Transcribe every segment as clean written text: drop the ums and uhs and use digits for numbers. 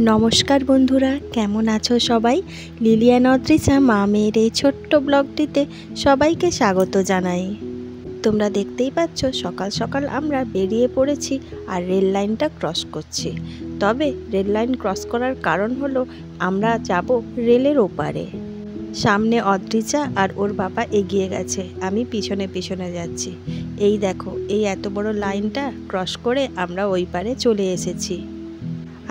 নমস্কার বন্ধুরা, কেমন আছো সবাই? লিলিয়ান অদ্রিজা মা মেয়ের এই ছোট্ট ব্লগটিতে সবাইকে স্বাগত জানাই। তোমরা দেখতেই পাচ্ছ সকাল সকাল আমরা বেরিয়ে পড়েছি আর রেল লাইনটা ক্রস করছি। তবে রেল লাইন ক্রস করার কারণ হলো আমরা যাব রেলের ওপারে। সামনে অদ্রিজা আর ওর বাবা এগিয়ে গেছে, আমি পিছনে পিছনে যাচ্ছি। এই দেখো, এই এত বড় লাইনটা ক্রস করে আমরা ওই পারে চলে এসেছি।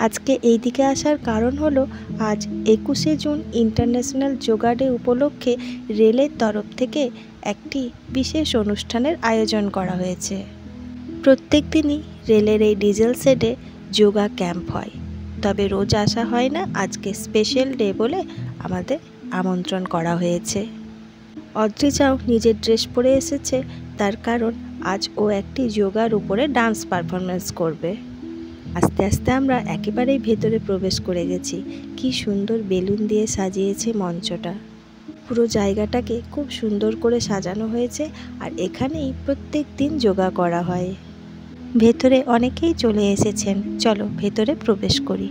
আজকে এই দিকে আসার কারণ হলো আজ 21শে জুন ইন্টারন্যাশনাল যোগা ডে উপলক্ষে রেলের তরফ থেকে একটি বিশেষ অনুষ্ঠানের আয়োজন করা হয়েছে। প্রত্যেক দিনই রেলের এই ডিজেল শেডে যোগা ক্যাম্প হয়, তবে রোজ আসা হয় না। আজকে স্পেশাল ডে বলে আমাদের আমন্ত্রণ করা হয়েছে। অদ্রিজাও নিজের ড্রেস পরে এসেছে, তার কারণ আজ ও একটি যোগার উপরে ডান্স পারফরমেন্স করবে। আস্তে আস্তে আমরা একেবারেই ভেতরে প্রবেশ করে গেছি। কি সুন্দর বেলুন দিয়ে সাজিয়েছে মঞ্চটা, পুরো জায়গাটাকে খুব সুন্দর করে সাজানো হয়েছে। আর এখানেই প্রত্যেক দিন যোগা করা হয়। ভেতরে অনেকেই চলে এসেছেন, চলো ভেতরে প্রবেশ করি।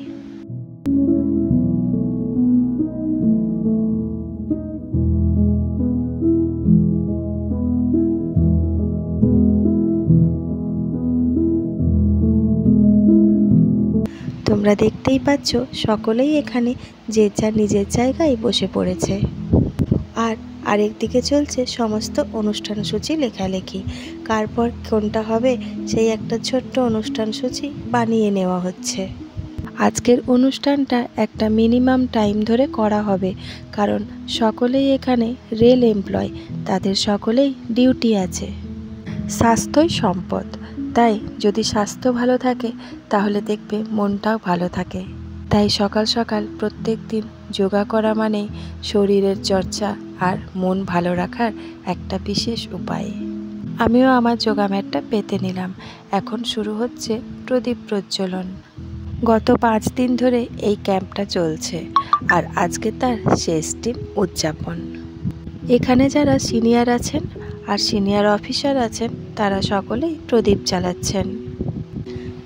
তোমরা দেখতেই পাচ্ছ সকলেই এখানে যে যার নিজের জায়গায় বসে পড়েছে। আর আরেক দিকে চলছে সমস্ত অনুষ্ঠানসূচি লেখালেখি। কারপর কোনটা হবে সেই একটা ছোট্ট অনুষ্ঠানসূচি বানিয়ে নেওয়া হচ্ছে। আজকের অনুষ্ঠানটা একটা মিনিমাম টাইম ধরে করা হবে, কারণ সকলেই এখানে রেল এমপ্লয়, তাদের সকলেই ডিউটি আছে। স্বাস্থ্যই সম্পদ, তাই যদি স্বাস্থ্য ভালো থাকে তাহলে দেখবে মনটাও ভালো থাকে। তাই সকাল সকাল প্রত্যেক দিন যোগা করা মানে শরীরের চর্চা আর মন ভালো রাখার একটা বিশেষ উপায়। আমিও আমার যোগা ম্যাটটা পেতে নিলাম। এখন শুরু হচ্ছে প্রদীপ প্রজ্বলন। গত 5 দিন ধরে এই ক্যাম্পটা চলছে আর আজকে তার শেষ দিন উদযাপন। এখানে যারা সিনিয়র আছেন আর সিনিয়র অফিসার আছেন তারা সকলেই প্রদীপ জ্বালাচ্ছেন।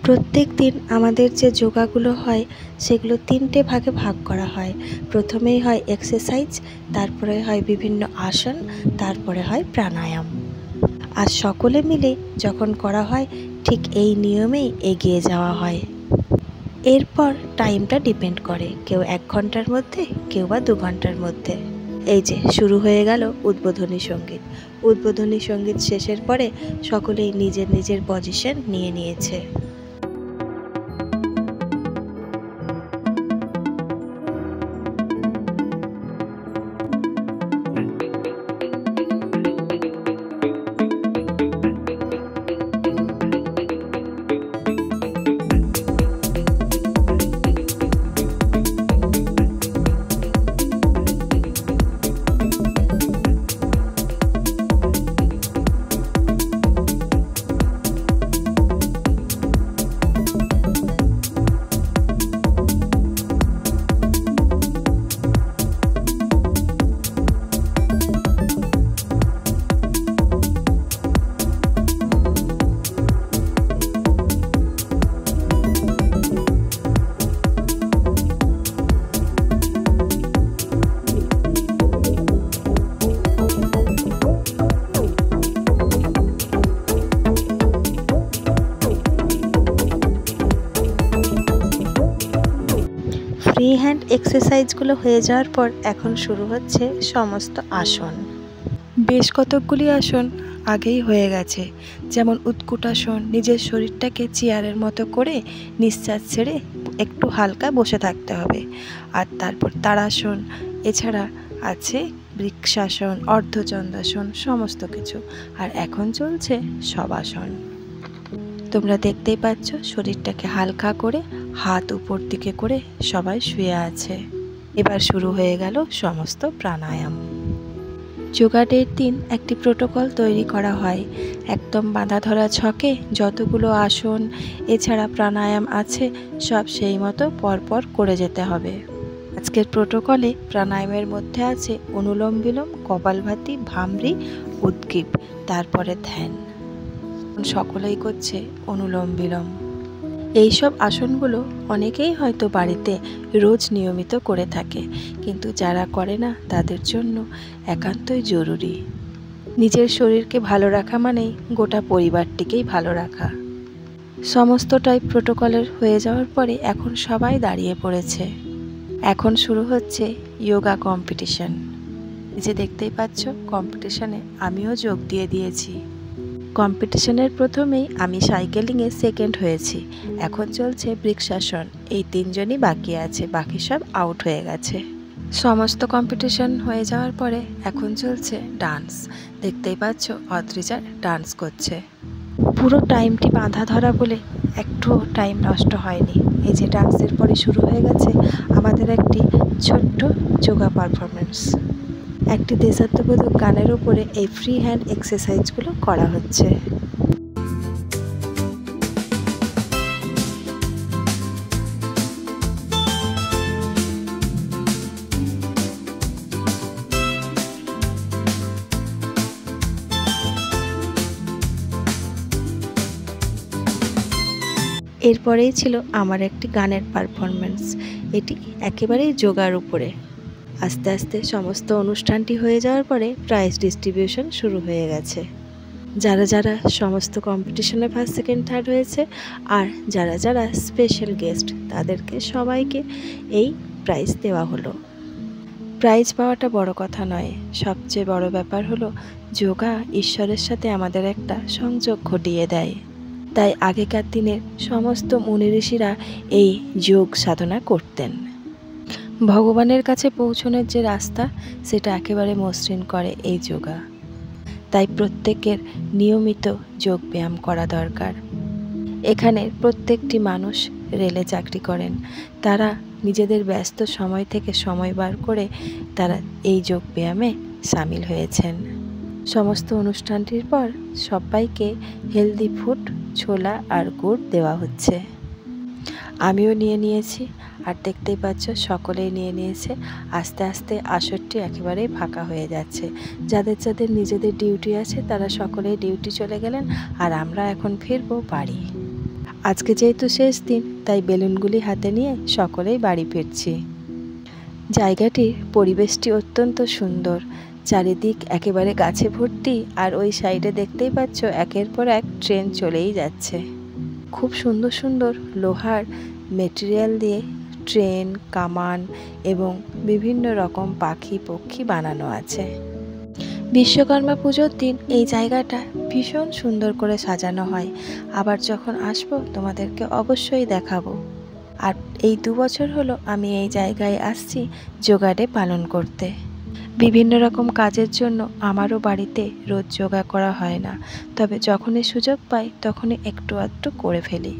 প্রত্যেক দিন আমাদের যে যোগাগুলো হয় সেগুলো 3টে ভাগে ভাগ করা হয়। প্রথমেই হয় এক্সারসাইজ, তারপরে হয় বিভিন্ন আসন, তারপরে হয় প্রাণায়াম। আর সকলে মিলে যখন করা হয় ঠিক এই নিয়মেই এগিয়ে যাওয়া হয়। এরপর টাইমটা ডিপেন্ড করে, কেউ 1 ঘন্টার মধ্যে, কেউ বা 2 ঘন্টার মধ্যে। এই যে শুরু হয়ে গেল উদ্বোধনী সঙ্গীত। উদ্বোধনী সঙ্গীত শেষের পরে সকলেই নিজের নিজের পজিশন নিয়ে নিয়েছে। ফ্রি হ্যান্ড এক্সারসাইজগুলো হয়ে যাওয়ার পর এখন শুরু হচ্ছে সমস্ত আসন। বেশ কতকগুলি আসন আগেই হয়ে গেছে, যেমন উৎকুটাসন, নিজের শরীরটাকে চেয়ারের মতো করে নিঃশ্বাস ছেড়ে একটু হালকা বসে থাকতে হবে। আর তারপর তাড়াসন, এছাড়া আছে বৃক্ষাসন, অর্ধচন্দ্রাসন, সমস্ত কিছু। আর এখন চলছে শবাসন। তোমরা দেখতেই পাচ্ছ শরীরটাকে হালকা করে হাত উপর দিকে করে সবাই শুয়ে আছে। এবার শুরু হয়ে গেল সমস্ত প্রাণায়াম। যোগা ডের দিন একটি প্রোটোকল তৈরি করা হয়। একদম বাঁধা ধরা ছকে যতগুলো আসন এছাড়া প্রাণায়াম আছে সব সেই মতো পরপর করে যেতে হবে। আজকের প্রোটোকলে প্রাণায়ামের মধ্যে আছে অনুলোম বিলোম, কপালভাতি, ভামরি, উদ্গীপ, তারপরে ধ্যান। সকলেই করছে অনুলোম বিলোম। এইসব আসনগুলো অনেকেই হয়তো বাড়িতে রোজ নিয়মিত করে থাকে, কিন্তু যারা করে না তাদের জন্য একান্তই জরুরি। নিজের শরীরকে ভালো রাখা মানেই গোটা পরিবারটিকেই ভালো রাখা। সমস্তটাই প্রোটোকলের হয়ে যাওয়ার পরে এখন সবাই দাঁড়িয়ে পড়েছে। এখন শুরু হচ্ছে যোগা কম্পিটিশন। যে দেখতেই পাচ্ছ, কম্পিটিশনে আমিও যোগ দিয়ে দিয়েছি। কম্পিটিশনের প্রথমেই আমি সাইকেলিংয়ে সেকেন্ড হয়েছি। এখন চলছে বৃক্ষাসন। এই 3 জনই বাকি আছে, বাকি সব আউট হয়ে গেছে। সমস্ত কম্পিটিশন হয়ে যাওয়ার পরে এখন চলছে ডান্স। দেখতেই পাচ্ছ অদ্রিজা ডান্স করছে। পুরো টাইমটি বাঁধা ধরা বলে একটু টাইম নষ্ট হয়নি। এই যে ডান্সের পরে শুরু হয়ে গেছে আমাদের একটি ছোট্ট যোগা পারফরমেন্স। একটি দেশাত্মবোধক গানের উপরে এই ফ্রি হ্যান্ড এক্সারসাইজগুলো করা হচ্ছে। এরপরেই ছিল আমার একটি গানের পারফরমেন্স। এটি একেবারেই যোগার উপরে। আস্তে আস্তে সমস্ত অনুষ্ঠানটি হয়ে যাওয়ার পরে প্রাইজ ডিস্ট্রিবিউশন শুরু হয়ে গেছে। যারা যারা সমস্ত কম্পিটিশনে ফার্স্ট সেকেন্ড থার্ড হয়েছে আর যারা যারা স্পেশাল গেস্ট, তাদেরকে সবাইকে এই প্রাইজ দেওয়া হলো। প্রাইজ পাওয়াটা বড় কথা নয়, সবচেয়ে বড় ব্যাপার হলো যোগা ঈশ্বরের সাথে আমাদের একটা সংযোগ ঘটিয়ে দেয়। তাই আগেকার দিনের সমস্ত মুনি ঋষিরা এই যোগ সাধনা করতেন। ভগবানের কাছে পৌঁছানোর যে রাস্তা, সেটা একেবারে মসৃণ করে এই যোগা। তাই প্রত্যেকের নিয়মিত যোগ ব্যায়াম করা দরকার। এখানের প্রত্যেকটি মানুষ রেলে চাকরি করেন। তারা নিজেদের ব্যস্ত সময় থেকে সময় বার করে তারা এই যোগ ব্যায়ামে সামিল হয়েছেন। সমস্ত অনুষ্ঠানটির পর সবাইকে হেলদি ফুড, ছোলা আর গুড় দেওয়া হচ্ছে। আমিও নিয়েছি আর দেখতেই পাচ্ছ সকলেই নিয়েছে। আস্তে আস্তে আসরটি একেবারেই ফাঁকা হয়ে যাচ্ছে। যাদের যাদের নিজেদের ডিউটি আছে তারা সকলেই ডিউটি চলে গেলেন, আর আমরা এখন ফিরবো বাড়ি। আজকে যেহেতু শেষ দিন, তাই বেলুনগুলি হাতে নিয়ে সকলেই বাড়ি ফিরছি। জায়গাটির পরিবেশটি অত্যন্ত সুন্দর। চারিদিক একেবারে গাছে ভর্তি, আর ওই সাইডে দেখতেই পাচ্ছ একের পর এক ট্রেন চলেই যাচ্ছে। খুব সুন্দর সুন্দর লোহার মেটেরিয়াল দিয়ে ট্রেন, কামান এবং বিভিন্ন রকম পাখি পক্ষী বানানো আছে। বিশ্বকর্মা পুজোর দিন এই জায়গাটা ভীষণ সুন্দর করে সাজানো হয়। আবার যখন আসবো তোমাদেরকে অবশ্যই দেখাবো। আর এই 2 বছর হলো আমি এই জায়গায় আসছি যোগা ডে পালন করতে। বিভিন্ন রকম কাজের জন্য আমারও বাড়িতে রোজ যোগা করা হয় না, তবে যখনই সুযোগ পাই তখনই একটু আধটু করে ফেলি।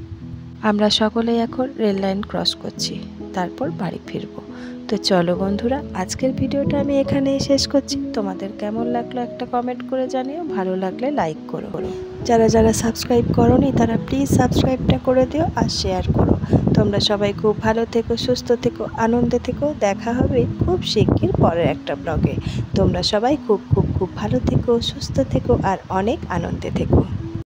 আমরা সকলেই এখন রেল লাইন ক্রস করছি, তারপর বাড়ি ফিরবো। তো চলো বন্ধুরা, আজকের ভিডিওটা আমি এখানেই শেষ করছি। তোমাদের কেমন লাগলো একটা কমেন্ট করে জানিও, ভালো লাগলে লাইক করো। যারা যারা সাবস্ক্রাইব করোনি তারা প্লিজ সাবস্ক্রাইবটা করে দিও আর শেয়ার করো। তোমরা সবাই খুব ভালো থেকো, সুস্থ থেকো, আনন্দে থেকো। দেখা হবে খুব শিগগির পরের একটা ব্লগে। তোমরা সবাই খুব খুব খুব ভালো থেকো, সুস্থ থেকো আর অনেক আনন্দে থেকো।